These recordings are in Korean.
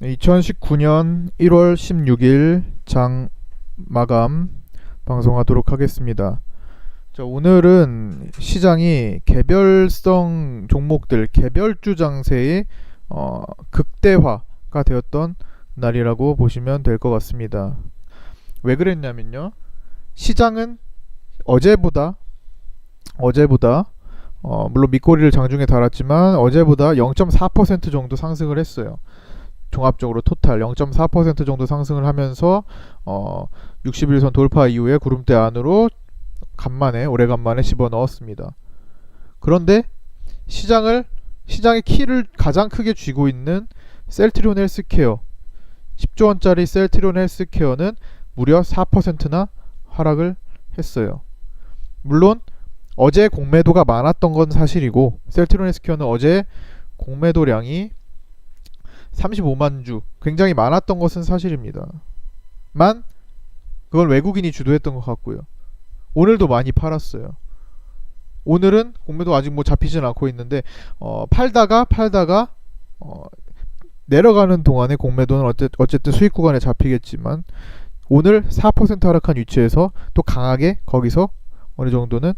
2019년 1월 16일 장 마감 방송하도록 하겠습니다. 자, 오늘은 시장이 개별성 종목들 개별주 장세의 극대화가 되었던 날이라고 보시면 될 것 같습니다. 왜 그랬냐면요, 시장은 어제보다 물론 밑꼬리를 장중에 달았지만 어제보다 0.4% 정도 상승을 했어요. 종합적으로 토탈 0.4% 정도 상승을 하면서 60일선 돌파 이후에 구름대 안으로 오래간만에 집어넣었습니다. 그런데 시장의 키를 가장 크게 쥐고 있는 셀트리온 헬스케어, 10조원짜리 셀트리온 헬스케어는 무려 4%나 하락을 했어요. 물론 어제 공매도가 많았던 건 사실이고, 셀트리온 헬스케어는 어제 공매도량이 35만 주, 굉장히 많았던 것은 사실입니다. 그걸 외국인이 주도했던 것 같고요. 오늘도 많이 팔았어요. 오늘은 공매도 아직 잡히진 않고 있는데 팔다가 내려가는 동안에 공매도는 어쨌든 수익 구간에 잡히겠지만, 오늘 4% 하락한 위치에서 또 강하게 거기서 어느 정도는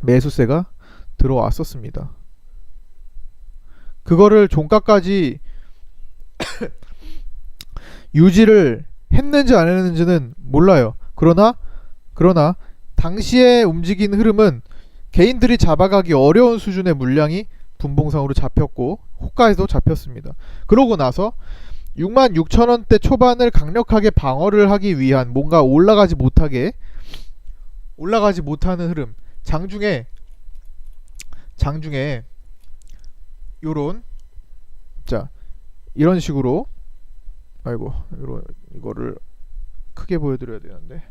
매수세가 들어왔었습니다. 그거를 종가까지 유지를 했는지 안 했는지는 몰라요. 그러나 당시에 움직인 흐름은 개인들이 잡아가기 어려운 수준의 물량이 분봉상으로 잡혔고 호가에도 잡혔습니다. 그러고 나서 66,000원대 초반을 강력하게 방어를 하기 위한 뭔가 올라가지 못하는 흐름, 장중에 요런, 자, 이런 식으로, 이거를 크게 보여드려야 되는데,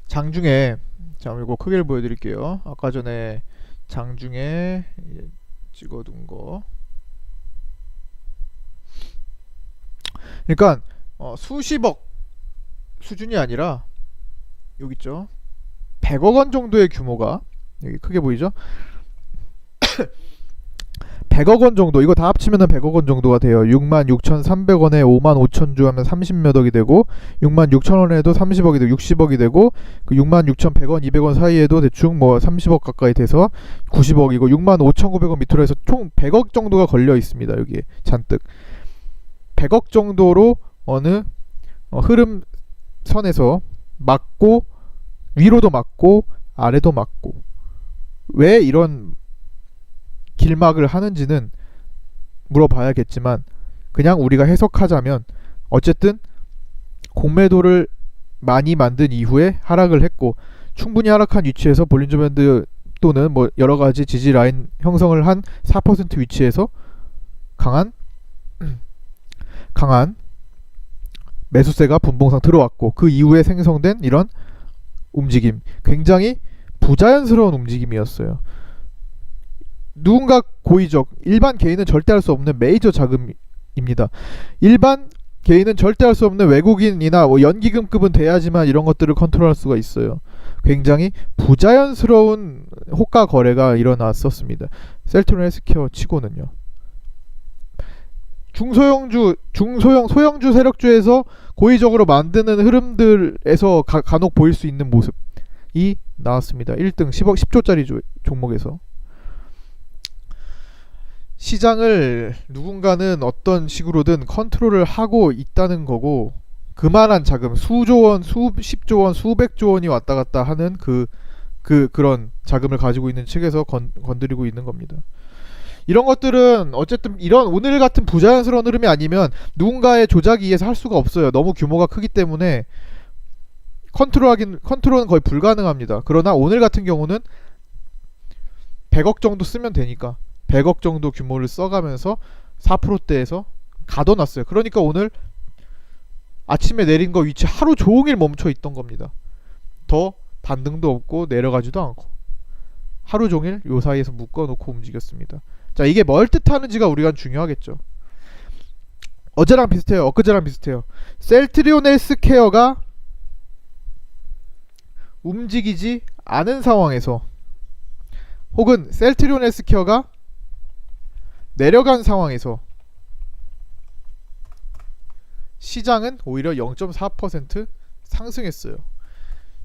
장중에, 자, 이거 크게 보여드릴게요. 아까 전에 장중에 찍어둔 거. 그러니까 수십억 수준이 아니라 여기 있죠, 100억 원 정도의 규모가, 여기 크게 보이죠? 100억 원 정도, 이거 다 합치면 100억 원 정도가 돼요. 66,300원에 55,000주 하면 30몇 억이 되고, 66,000원에도 30억이 되고 60억이 되고, 그 66,100원 200원 사이에도 대충 30억 가까이 돼서 90억이고, 65,900원 밑으로 해서 총 100억 정도가 걸려 있습니다. 여기에 잔뜩 100억 정도로 어느 흐름선에서 맞고, 위로도 맞고 아래도 맞고, 왜 이런 길막을 하는지는 물어봐야겠지만, 그냥 우리가 해석하자면 어쨌든 공매도를 많이 만든 이후에 하락을 했고, 충분히 하락한 위치에서 볼린저 밴드 또는 여러가지 지지 라인 형성을 한 4% 위치에서 강한 매수세가 분봉상 들어왔고, 그 이후에 생성된 이런 움직임, 굉장히 부자연스러운 움직임이었어요. 누군가 고의적, 일반 개인은 절대 할 수 없는 메이저 자금입니다. 일반 개인은 절대 할 수 없는 외국인이나 연기금급은 돼야지만 이런 것들을 컨트롤할 수가 있어요. 굉장히 부자연스러운 호가 거래가 일어났었습니다. 셀트리온 헬스케어 치고는요. 소형주 세력주에서 고의적으로 만드는 흐름들에서 간혹 보일 수 있는 모습이 나왔습니다. 1등 10조짜리 종목에서 시장을 누군가는 어떤 식으로든 컨트롤을 하고 있다는 거고, 그만한 자금, 수조원, 수십조원, 수백조원이 왔다 갔다 하는 그런 자금을 가지고 있는 측에서 건드리고 있는 겁니다. 이런 것들은 어쨌든 이런 오늘 같은 부자연스러운 흐름이 아니면 누군가의 조작에 의해서 할 수가 없어요. 너무 규모가 크기 때문에 컨트롤은 거의 불가능합니다. 그러나 오늘 같은 경우는 100억 정도 쓰면 되니까 100억 정도 규모를 써가면서 4%대에서 가둬놨어요. 그러니까 오늘 아침에 내린 거 위치 하루 종일 멈춰 있던 겁니다. 더 반등도 없고 내려가지도 않고 하루 종일 요 사이에서 묶어놓고 움직였습니다. 자, 이게 뭘 뜻하는지가 우리가 중요하겠죠. 어제랑 비슷해요. 엊그제랑 비슷해요. 셀트리온 헬스케어가 움직이지 않은 상황에서 혹은 셀트리온 헬스케어가 내려간 상황에서 시장은 오히려 0.4% 상승했어요.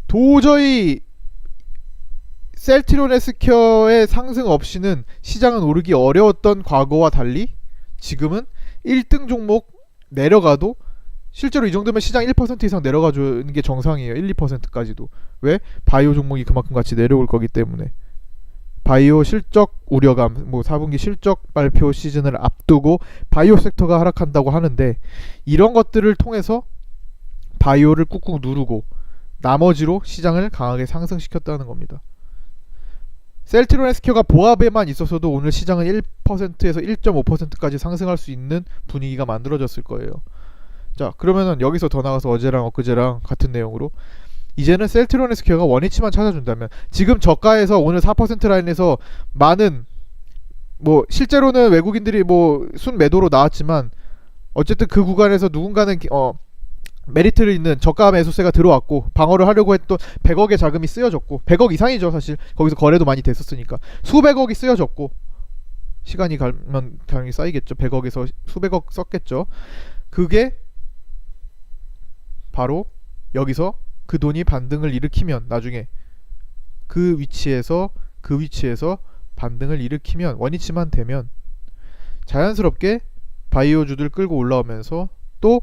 도저히 셀트리온 헬스케어의 상승 없이는 시장은 오르기 어려웠던 과거와 달리 지금은 1등 종목 내려가도 실제로 이 정도면 시장 1% 이상 내려가주는 게 정상이에요. 1, 2%까지도. 왜? 바이오 종목이 그만큼 같이 내려올 거기 때문에. 바이오 실적 우려감, 4분기 실적 발표 시즌을 앞두고 바이오 섹터가 하락한다고 하는데, 이런 것들을 통해서 바이오를 꾹꾹 누르고 나머지로 시장을 강하게 상승시켰다는 겁니다. 셀트리온 헬스케어가 보합에만 있었어도 오늘 시장은 1%에서 1.5%까지 상승할 수 있는 분위기가 만들어졌을 거예요. 자, 그러면은 여기서 더 나가서 어제랑 엊그제랑 같은 내용으로, 이제는 셀트리온 헬스케어가 원위치만 찾아준다면, 지금 저가에서 오늘 4% 라인에서 많은 실제로는 외국인들이 순 매도로 나왔지만 어쨌든 그 구간에서 누군가는 메리트를 있는 저가 매수세가 들어왔고 방어를 하려고 했던 100억의 자금이 쓰여졌고, 100억 이상이죠 사실. 거기서 거래도 많이 됐었으니까 수백억이 쓰여졌고, 시간이 가면 당연히 쌓이겠죠. 100억에서 수백억 썼겠죠. 그게 바로 여기서 그 돈이 반등을 일으키면, 나중에 그 위치에서 반등을 일으키면, 원위치만 되면 자연스럽게 바이오주들 끌고 올라오면서 또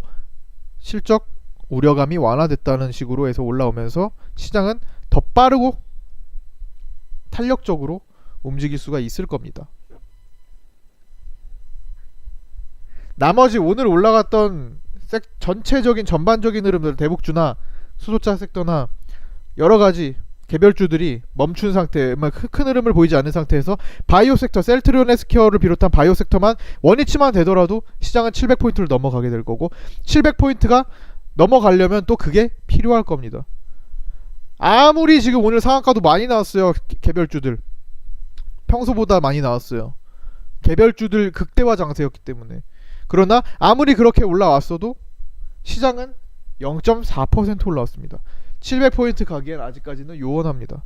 실적 우려감이 완화됐다는 식으로 해서 올라오면서 시장은 더 빠르고 탄력적으로 움직일 수가 있을 겁니다. 나머지 오늘 올라갔던 전체적인 전반적인 흐름들, 대북주나 수소차 섹터나 여러가지 개별주들이 멈춘 상태, 큰 흐름을 보이지 않는 상태에서 바이오 섹터, 셀트리온 헬스케어를 비롯한 바이오 섹터만 원위치만 되더라도 시장은 700포인트를 넘어가게 될 거고, 700포인트가 넘어가려면 또 그게 필요할 겁니다. 아무리 지금 오늘 상한가도 많이 나왔어요. 개별주들 평소보다 많이 나왔어요. 개별주들 극대화 장세였기 때문에. 그러나 아무리 그렇게 올라왔어도 시장은 0.4% 올라왔습니다. 700포인트 가기엔 아직까지는 요원합니다.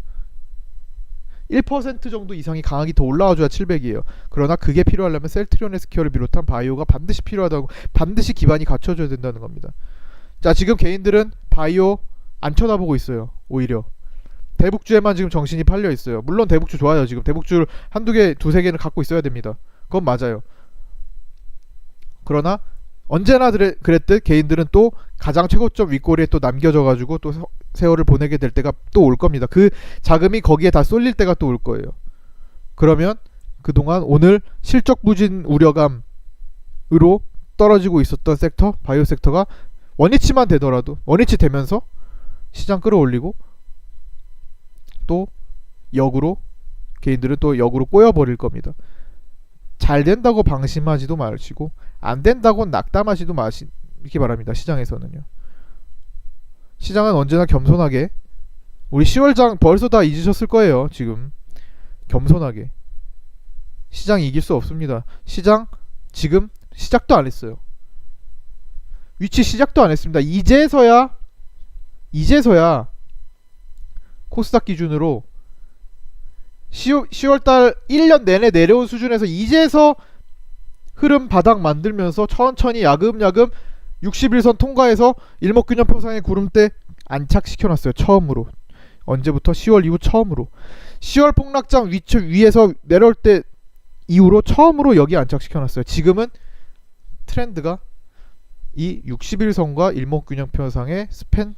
1% 정도 이상이 강하게 더 올라와줘야 700이에요. 그러나 그게 필요하려면 셀트리온 헬스케어를 비롯한 바이오가 반드시 필요하다고, 반드시 기반이 갖춰져야 된다는 겁니다. 자, 지금 개인들은 바이오 안 쳐다보고 있어요. 오히려 대북주에만 지금 정신이 팔려 있어요. 물론 대북주 좋아요. 지금 대북주를 한두 개, 두세 개는 갖고 있어야 됩니다. 그건 맞아요. 그러나 언제나 그랬듯 개인들은 또 가장 최고점 윗꼬리에 또 남겨져가지고 또 세월을 보내게 될 때가 또 올 겁니다. 그 자금이 거기에 다 쏠릴 때가 또 올 거예요. 그러면 그동안 오늘 실적 부진 우려감으로 떨어지고 있었던 섹터, 바이오 섹터가 원위치만 되더라도, 원위치 되면서 시장 끌어올리고 또 역으로 개인들은 또 역으로 꼬여버릴 겁니다. 잘 된다고 방심하지도 마시고 안 된다고 낙담하지도 마시기 바랍니다. 시장에서는요. 시장은 언제나 겸손하게, 우리 10월장 벌써 다 잊으셨을 거예요. 지금 겸손하게 시장 이길 수 없습니다. 시장 지금 시작도 안 했어요. 위치 시작도 안 했습니다. 이제서야 코스닥 기준으로 10월달 1년 내내 내려온 수준에서 이제서 흐름 바닥 만들면서 천천히 야금야금 61선 통과해서 일목균형표상의 구름대 안착시켜놨어요. 처음으로. 언제부터? 10월 이후 처음으로. 10월 폭락장 위에서 내려올 때 이후로 처음으로 여기 안착시켜놨어요. 지금은 트렌드가 이 61선과 일목균형표상의 스팬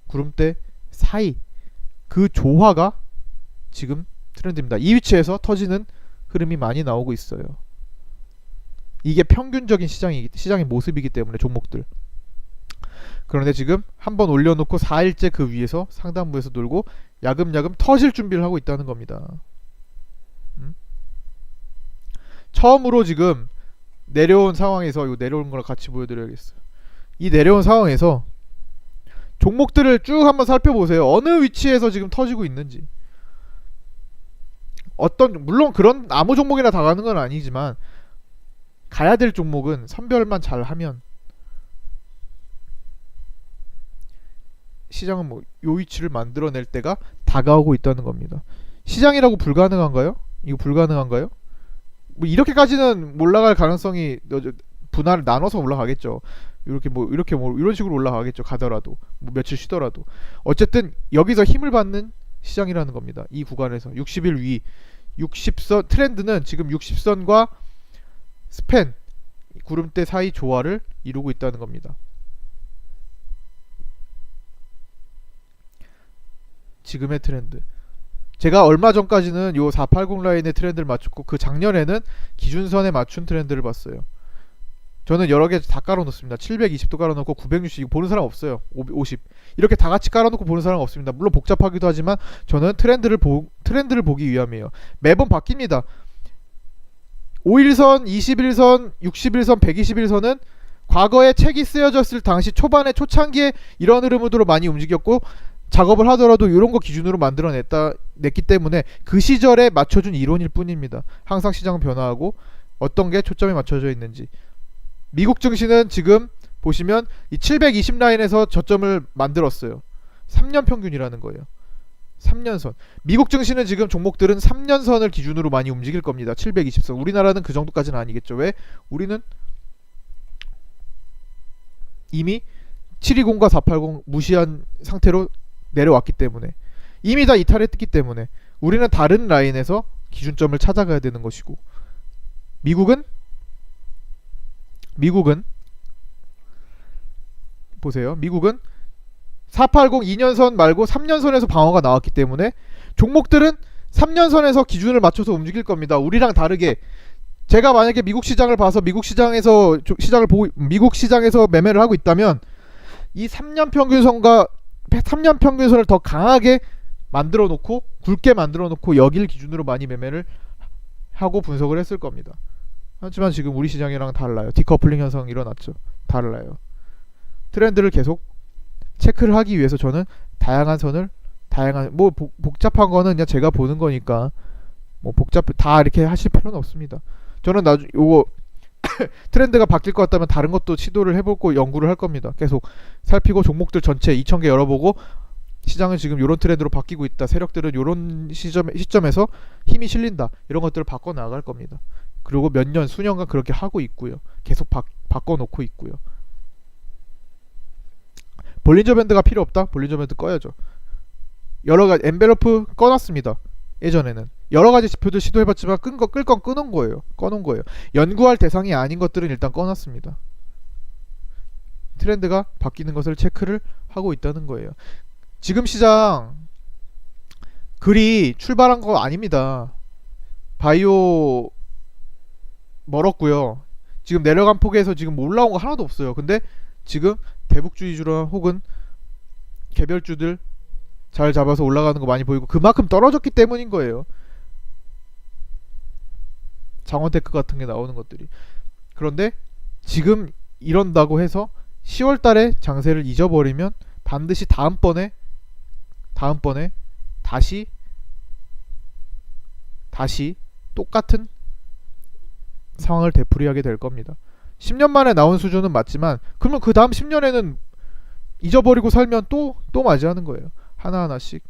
구름대 사이, 그 조화가 지금 트렌드입니다. 이 위치에서 터지는 흐름이 많이 나오고 있어요. 이게 평균적인 시장의 모습이기 때문에, 종목들. 그런데 지금 한번 올려놓고 4일째 그 위에서 상단부에서 놀고 야금야금 터질 준비를 하고 있다는 겁니다. 처음으로 지금 내려온 상황에서, 이거 내려온 걸 같이 보여드려야겠어요. 이 내려온 상황에서 종목들을 쭉 한번 살펴보세요. 어느 위치에서 지금 터지고 있는지. 물론 그런 아무 종목이나 다 가는 건 아니지만 가야 될 종목은 선별만 잘 하면 시장은 요 위치를 만들어낼 때가 다가오고 있다는 겁니다. 시장이라고 불가능한가요? 이거 불가능한가요? 뭐 이렇게까지는 올라갈 가능성이 분할을 나눠서 올라가겠죠. 이렇게 뭐 이런 식으로 올라가겠죠. 가더라도 뭐 며칠 쉬더라도 어쨌든 여기서 힘을 받는 시장이라는 겁니다. 이 구간에서 60일 위 60선 트렌드는 지금 60선과 스팬 구름대 사이 조화를 이루고 있다는 겁니다. 지금의 트렌드. 제가 얼마 전까지는 요 480 라인의 트렌드를 맞췄고 그 작년에는 기준선에 맞춘 트렌드를 봤어요. 저는 여러 개 다 깔아놓습니다. 720도 깔아놓고 960 이거 보는 사람 없어요. 50 이렇게 다 같이 깔아놓고 보는 사람 없습니다. 물론 복잡하기도 하지만 저는 트렌드를 보기 위함이에요. 매번 바뀝니다. 5일선, 21선, 60일선, 121선은 과거에 책이 쓰여졌을 당시 초반에 초창기에 이런 흐름으로 많이 움직였고 작업을 하더라도 이런 거 기준으로 냈기 때문에 그 시절에 맞춰준 이론일 뿐입니다. 항상 시장은 변화하고 어떤 게 초점에 맞춰져 있는지. 미국 증시는 지금 보시면 이 720 라인에서 저점을 만들었어요. 3년 평균이라는 거예요. 3년선. 미국 증시는 지금 종목들은 3년선을 기준으로 많이 움직일 겁니다. 720선. 우리나라는 그 정도까지는 아니겠죠. 왜? 우리는 이미 720과 480 무시한 상태로 내려왔기 때문에, 이미 다 이탈했기 때문에 우리는 다른 라인에서 기준점을 찾아가야 되는 것이고, 미국은 보세요. 미국은 480 2년선 말고 3년선에서 방어가 나왔기 때문에 종목들은 3년선에서 기준을 맞춰서 움직일 겁니다. 우리랑 다르게. 제가 만약에 미국 시장을 봐서 미국 시장에서 매매를 하고 있다면 이 3년 평균선을 더 강하게 만들어 놓고, 굵게 만들어 놓고 여기를 기준으로 많이 매매를 하고 분석을 했을 겁니다. 하지만 지금 우리 시장이랑 달라요. 디커플링 현상 일어났죠. 달라요. 트렌드를 계속 체크를 하기 위해서 저는 다양한 복잡한 거는 그냥 제가 보는 거니까 뭐 다 이렇게 하실 필요는 없습니다. 저는 요거 트렌드가 바뀔 것 같다면 다른 것도 시도를 해보고 연구를 할 겁니다. 계속 살피고 종목들 전체 2,000개 열어보고, 시장은 지금 이런 트렌드로 바뀌고 있다, 세력들은 이런 시점에서 힘이 실린다, 이런 것들을 바꿔 나갈 겁니다. 그리고 몇 년, 수년간 그렇게 하고 있고요. 계속 바꿔놓고 있고요. 볼린저 밴드가 필요 없다? 볼린저 밴드 꺼야죠. 여러가지 엔벨로프 꺼놨습니다. 예전에는 여러가지 지표들 시도해봤지만 끌 건 꺼놓은 거예요. 연구할 대상이 아닌 것들은 일단 꺼놨습니다. 트렌드가 바뀌는 것을 체크를 하고 있다는 거예요. 지금 시장 그리 출발한 거 아닙니다. 바이오 멀었고요. 지금 내려간 폭에서 지금 올라온 거 하나도 없어요. 근데 지금 대북주의주나 혹은 개별주들 잘 잡아서 올라가는 거 많이 보이고, 그만큼 떨어졌기 때문인 거예요. 장원테크 같은 게 나오는 것들이. 그런데 지금 이런다고 해서 10월달에 장세를 잊어버리면 반드시 다음번에 다시 똑같은 상황을 되풀이하게 될 겁니다. 10년 만에 나온 수준은 맞지만 그러면 그 다음 10년에는 잊어버리고 살면 또 맞이하는 거예요. 하나하나씩.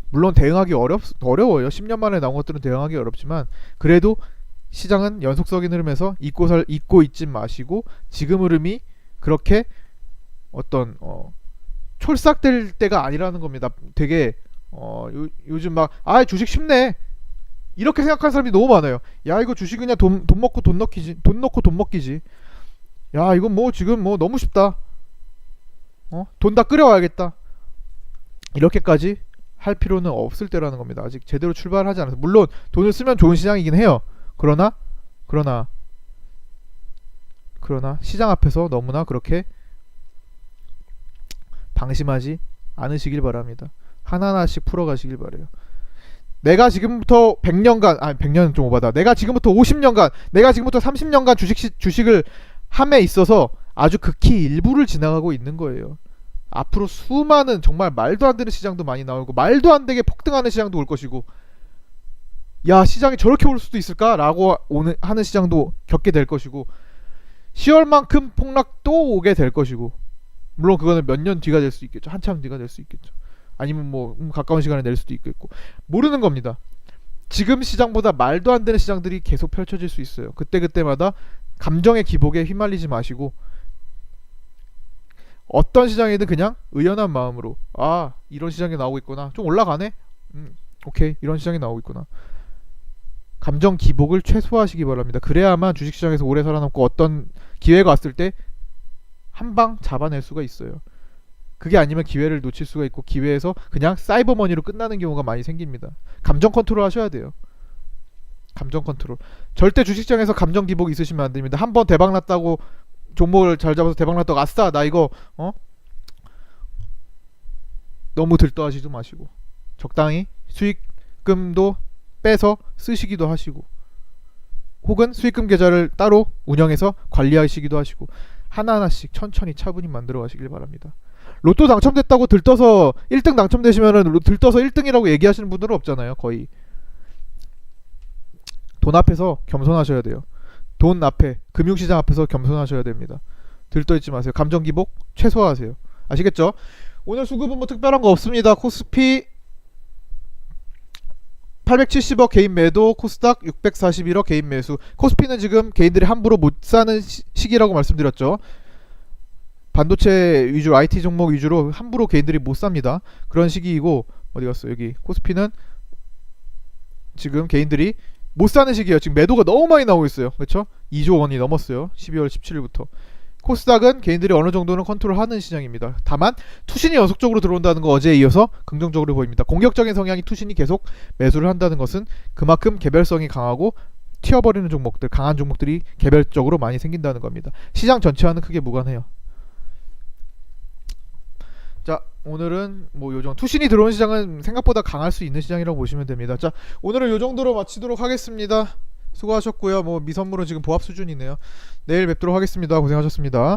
물론 대응하기 어려워요. 10년 만에 나온 것들은 대응하기 어렵지만 그래도 시장은 연속적인 흐름에서 잊고 있지 마시고, 지금 흐름이 그렇게 어떤 촐싹될 때가 아니라는 겁니다. 되게 요즘 막 주식 쉽네 이렇게 생각하는 사람이 너무 많아요. 야, 이거 주식 그냥 돈 먹고 돈 먹기지. 야, 이건 뭐 지금 뭐 너무 쉽다. 돈 다 끌어와야겠다. 이렇게까지 할 필요는 없을 때라는 겁니다. 아직 제대로 출발하지 않아서. 물론 돈을 쓰면 좋은 시장이긴 해요. 그러나 시장 앞에서 너무나 그렇게 방심하지 않으시길 바랍니다. 하나하나씩 풀어가시길 바래요. 내가 지금부터 100년간, 100년은 좀 오바다. 내가 지금부터 50년간, 내가 지금부터 30년간 주식을 함에 있어서 아주 극히 일부를 지나가고 있는 거예요. 앞으로 수많은 정말 말도 안 되는 시장도 많이 나오고, 말도 안 되게 폭등하는 시장도 올 것이고, 야, 시장이 저렇게 올 수도 있을까? 라고 하는 시장도 겪게 될 것이고, 10월만큼 폭락도 오게 될 것이고, 물론 그거는 몇 년 뒤가 될 수 있겠죠. 한참 뒤가 될 수 있겠죠. 아니면 뭐 가까운 시간에 낼 수도 있겠고, 모르는 겁니다. 지금 시장보다 말도 안 되는 시장들이 계속 펼쳐질 수 있어요. 그때그때마다 감정의 기복에 휘말리지 마시고 어떤 시장이든 그냥 의연한 마음으로 아 이런 시장이 나오고 있구나, 좀 올라가네, 오케이, 이런 시장이 나오고 있구나. 감정 기복을 최소화하시기 바랍니다. 그래야만 주식시장에서 오래 살아남고 어떤 기회가 왔을 때 한 방 잡아낼 수가 있어요. 그게 아니면 기회를 놓칠 수가 있고 기회에서 그냥 사이버머니로 끝나는 경우가 많이 생깁니다. 감정 컨트롤 하셔야 돼요. 감정 컨트롤. 절대 주식시장에서 감정 기복 있으시면 안 됩니다. 한번 대박 났다고 종목을 잘 잡아서 대박 났다고 아싸 나 이거 너무 들떠하시지 마시고 적당히 수익금도 빼서 쓰시기도 하시고 혹은 수익금 계좌를 따로 운영해서 관리하시기도 하시고 하나하나씩 천천히 차분히 만들어 가시길 바랍니다. 로또 당첨됐다고 들떠서 1등 당첨되시면은 들떠서 1등이라고 얘기하시는 분들은 없잖아요. 거의. 돈 앞에서 겸손하셔야 돼요. 돈 앞에, 금융시장 앞에서 겸손하셔야 됩니다. 들떠있지 마세요. 감정 기복 최소화하세요. 아시겠죠? 오늘 수급은 뭐 특별한 거 없습니다. 코스피 870억 개인 매도, 코스닥 641억 개인 매수. 코스피는 지금 개인들이 함부로 못 사는 시기라고 말씀드렸죠. 반도체 위주, IT 종목 위주로 함부로 개인들이 못 삽니다. 그런 시기이고, 어디 갔어? 여기 코스피는 지금 개인들이 못 사는 시기예요. 지금 매도가 너무 많이 나오고 있어요. 그렇죠? 2조 원이 넘었어요. 12월 17일부터. 코스닥은 개인들이 어느 정도는 컨트롤하는 시장입니다. 다만 투신이 연속적으로 들어온다는 거 어제에 이어서 긍정적으로 보입니다. 공격적인 성향이 투신이 계속 매수를 한다는 것은 그만큼 개별성이 강하고 튀어버리는 종목들, 강한 종목들이 개별적으로 많이 생긴다는 겁니다. 시장 전체와는 크게 무관해요. 자, 오늘은 뭐 요정 투신이 들어온 시장은 생각보다 강할 수 있는 시장이라고 보시면 됩니다. 자, 오늘은 요 정도로 마치도록 하겠습니다. 수고하셨고요. 뭐 미선물은 지금 보합 수준이네요. 내일 뵙도록 하겠습니다. 고생하셨습니다.